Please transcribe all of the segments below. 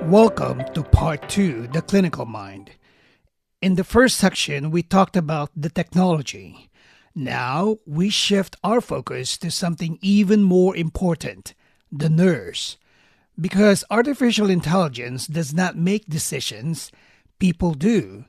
Welcome to Part 2, The Clinical Mind. In the first section, we talked about the technology. Now, we shift our focus to something even more important, the nurse. Because artificial intelligence does not make decisions, people do.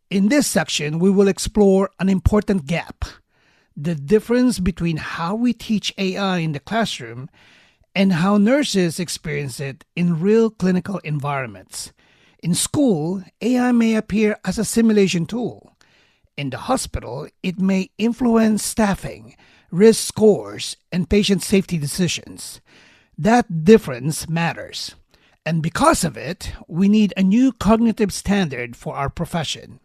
In this section, we will explore an important gap, the difference between how we teach AI in the classroom and how nurses experience it in real clinical environments. In school, AI may appear as a simulation tool. In the hospital, it may influence staffing, risk scores, and patient safety decisions. That difference matters. And because of it, we need a new cognitive standard for our profession.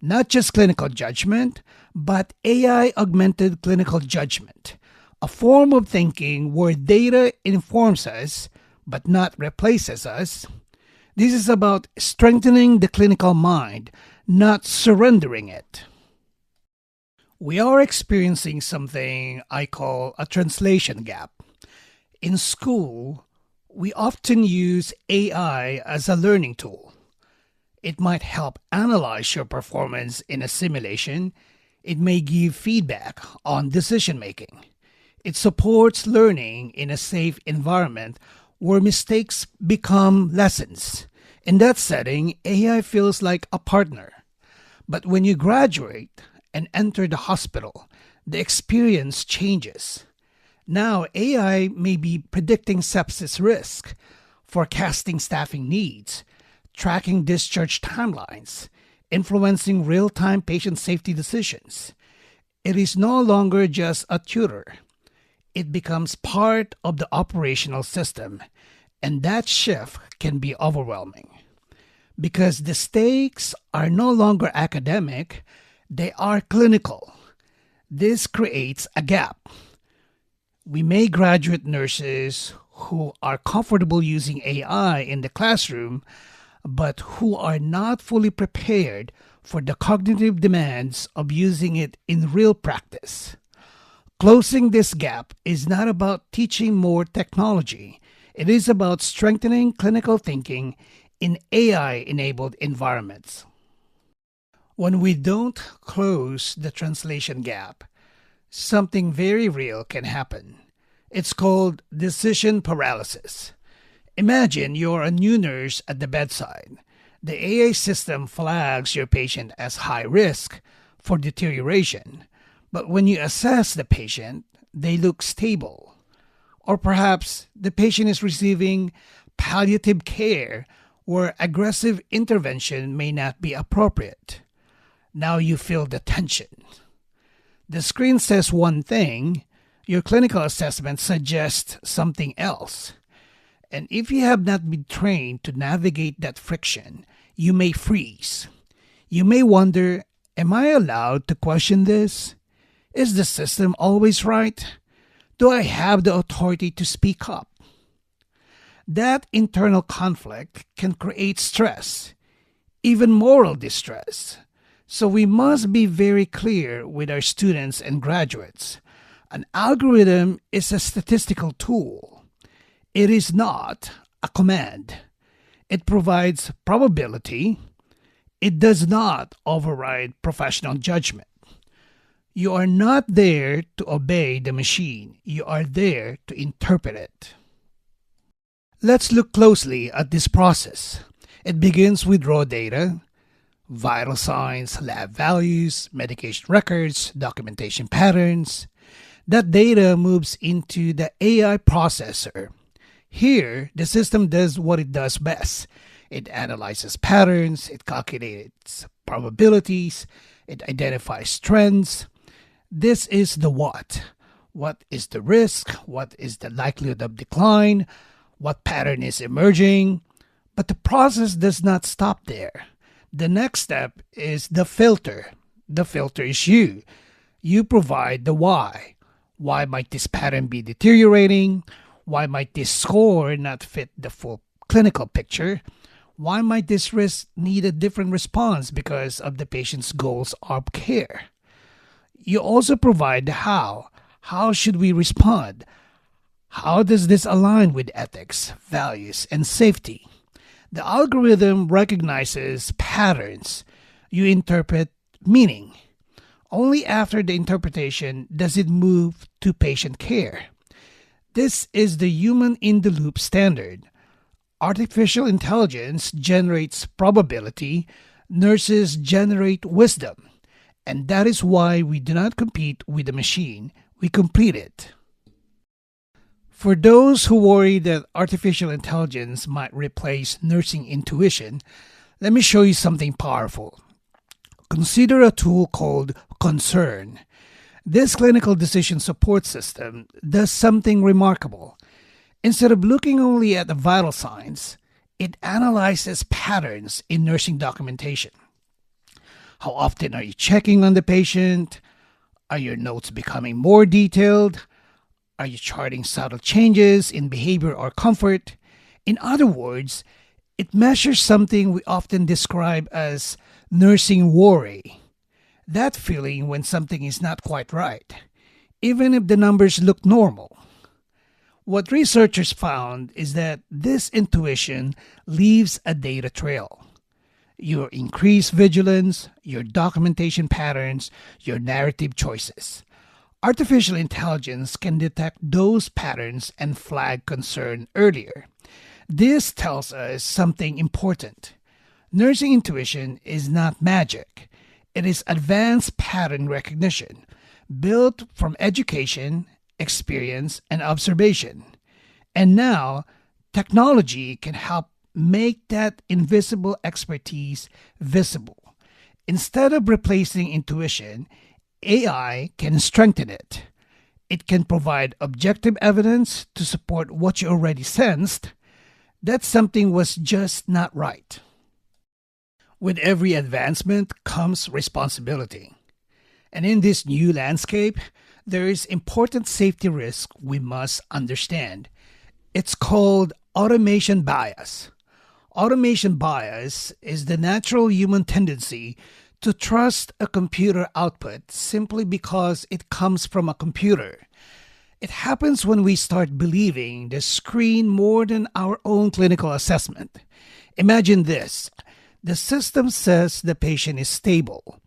Not just clinical judgment, but AI augmented clinical judgment, a form of thinking where data informs us but not replaces us. This is about strengthening the clinical mind, not surrendering it. We are experiencing something I call a translation gap. In school, we often use AI as a learning tool. It might help analyze your performance in a simulation. It may give feedback on decision making. It supports learning in a safe environment where mistakes become lessons. In that setting, AI feels like a partner. But when you graduate and enter the hospital, the experience changes. Now, AI may be predicting sepsis risk, forecasting staffing needs, tracking discharge timelines, influencing real-time patient safety decisions. It is no longer just a tutor. It becomes part of the operational system, and that shift can be overwhelming. Because the stakes are no longer academic, they are clinical. This creates a gap. We may graduate nurses who are comfortable using AI in the classroom, but who are not fully prepared for the cognitive demands of using it in real practice. Closing this gap is not about teaching more technology. It is about strengthening clinical thinking in AI-enabled environments. When we don't close the translation gap, something very real can happen. It's called decision paralysis. Imagine you're a new nurse at the bedside. The AI system flags your patient as high risk for deterioration. But when you assess the patient, they look stable. Or perhaps the patient is receiving palliative care where aggressive intervention may not be appropriate. Now you feel the tension. The screen says one thing, your clinical assessment suggests something else. And if you have not been trained to navigate that friction, you may freeze. You may wonder, am I allowed to question this? Is the system always right? Do I have the authority to speak up? That internal conflict can create stress, even moral distress. So we must be very clear with our students and graduates. An algorithm is a statistical tool. It is not a command. It provides probability. It does not override professional judgment. You are not there to obey the machine. You are there to interpret it. Let's look closely at this process. It begins with raw data, vital signs, lab values, medication records, documentation patterns. That data moves into the AI processor. Here, the system does what it does best. It analyzes patterns, it calculates probabilities, it identifies trends. This is the what. What is the risk? What is the likelihood of decline? What pattern is emerging? But the process does not stop there. The next step is the filter. The filter is you. You provide the why. Why might this pattern be deteriorating? Why might this score not fit the full clinical picture? Why might this risk need a different response because of the patient's goals of care? You also provide the how. How should we respond? How does this align with ethics, values, and safety? The algorithm recognizes patterns. You interpret meaning. Only after the interpretation does it move to patient care. This is the human in the loop standard. Artificial intelligence generates probability, nurses generate wisdom. And that is why we do not compete with the machine, we complete it. For those who worry that artificial intelligence might replace nursing intuition, let me show you something powerful. Consider a tool called Concern. This clinical decision support system does something remarkable. Instead of looking only at the vital signs, it analyzes patterns in nursing documentation. How often are you checking on the patient? Are your notes becoming more detailed? Are you charting subtle changes in behavior or comfort? In other words, it measures something we often describe as nursing worry. That feeling when something is not quite right, even if the numbers look normal. What researchers found is that this intuition leaves a data trail. Your increased vigilance, your documentation patterns, your narrative choices. Artificial intelligence can detect those patterns and flag concern earlier. This tells us something important. Nursing intuition is not magic. It is advanced pattern recognition, built from education, experience, and observation. And now, technology can help make that invisible expertise visible. Instead of replacing intuition, AI can strengthen it. It can provide objective evidence to support what you already sensed that something was just not right. With every advancement comes responsibility. And in this new landscape, there is important safety risk we must understand. It's called automation bias. Automation bias is the natural human tendency to trust a computer output simply because it comes from a computer. It happens when we start believing the screen more than our own clinical assessment. Imagine this. The system says the patient is stable,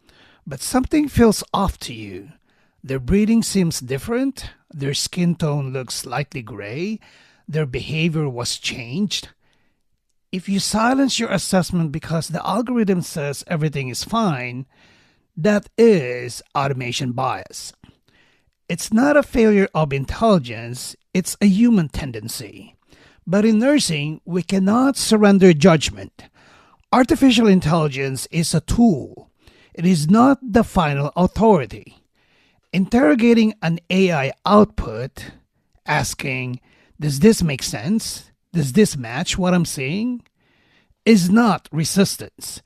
but something feels off to you. Their breathing seems different, their skin tone looks slightly gray, their behavior was changed. If you silence your assessment because the algorithm says everything is fine, that is automation bias. It's not a failure of intelligence, it's a human tendency. But in nursing, we cannot surrender judgment. Artificial intelligence is a tool. It is not the final authority. Interrogating an AI output, asking, does this make sense? Does this match what I'm seeing? Is not resistance.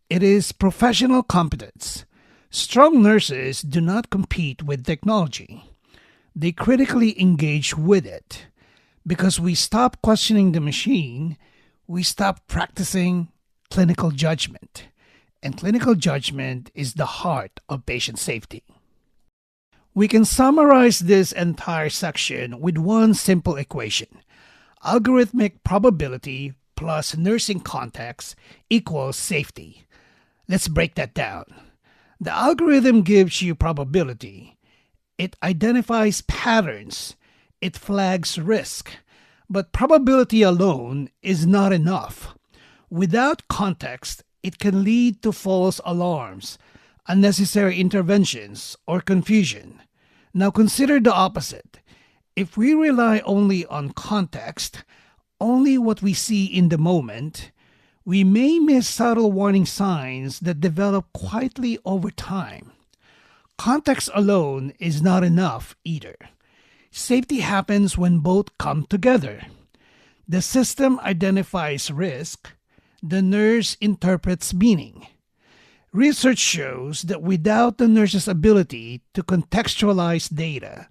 It is professional competence. Strong nurses do not compete with technology. They critically engage with it. Because we stop questioning the machine, we stop practicing clinical judgment. And clinical judgment is the heart of patient safety. We can summarize this entire section with one simple equation. Algorithmic probability plus nursing context equals safety. Let's break that down. The algorithm gives you probability. It identifies patterns. It flags risk. But probability alone is not enough. Without context, it can lead to false alarms, unnecessary interventions, or confusion. Now consider the opposite. If we rely only on context, only what we see in the moment, we may miss subtle warning signs that develop quietly over time. Context alone is not enough either. Safety happens when both come together. The system identifies risk, the nurse interprets meaning. Research shows that without the nurse's ability to contextualize data,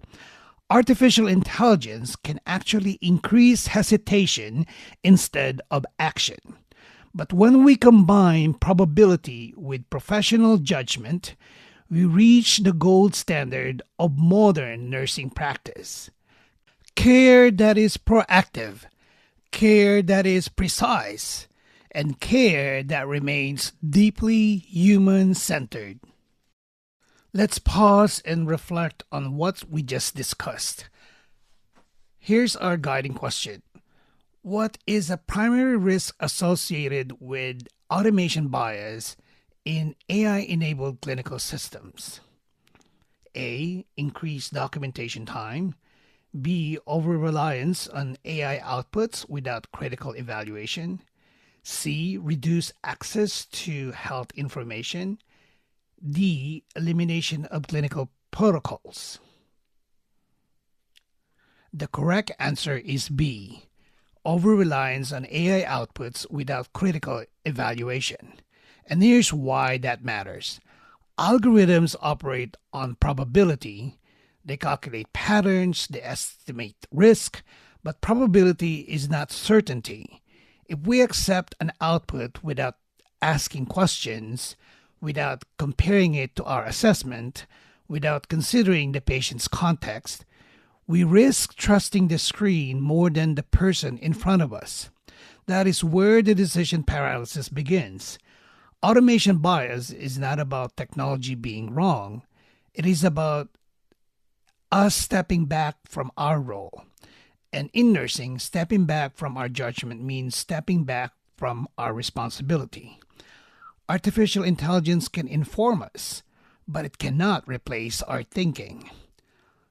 artificial intelligence can actually increase hesitation instead of action. But when we combine probability with professional judgment, we reach the gold standard of modern nursing practice. Care that is proactive, care that is precise, and care that remains deeply human centered. Let's pause and reflect on what we just discussed. Here's our guiding question. What is a primary risk associated with automation bias in AI enabled clinical systems? A. Increased documentation time. B. Over reliance on AI outputs without critical evaluation. C. Reduced access to health information. D. Elimination of clinical protocols. The correct answer is B. Over reliance on AI outputs without critical evaluation. And here's why that matters. Algorithms operate on probability. They calculate patterns, they estimate risk, but probability is not certainty. If we accept an output without asking questions, without comparing it to our assessment, without considering the patient's context, we risk trusting the screen more than the person in front of us. That is where the decision paralysis begins. Automation bias is not about technology being wrong. It is about us stepping back from our role. And in nursing, stepping back from our judgment means stepping back from our responsibility. Artificial intelligence can inform us, but it cannot replace our thinking.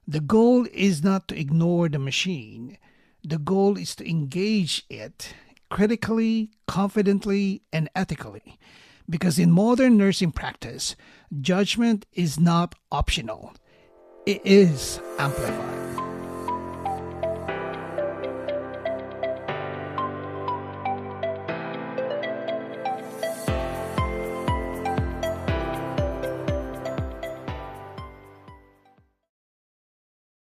The goal is not to ignore the machine. The goal is to engage it critically, confidently, and ethically. Because in modern nursing practice, judgment is not optional. It is amplified.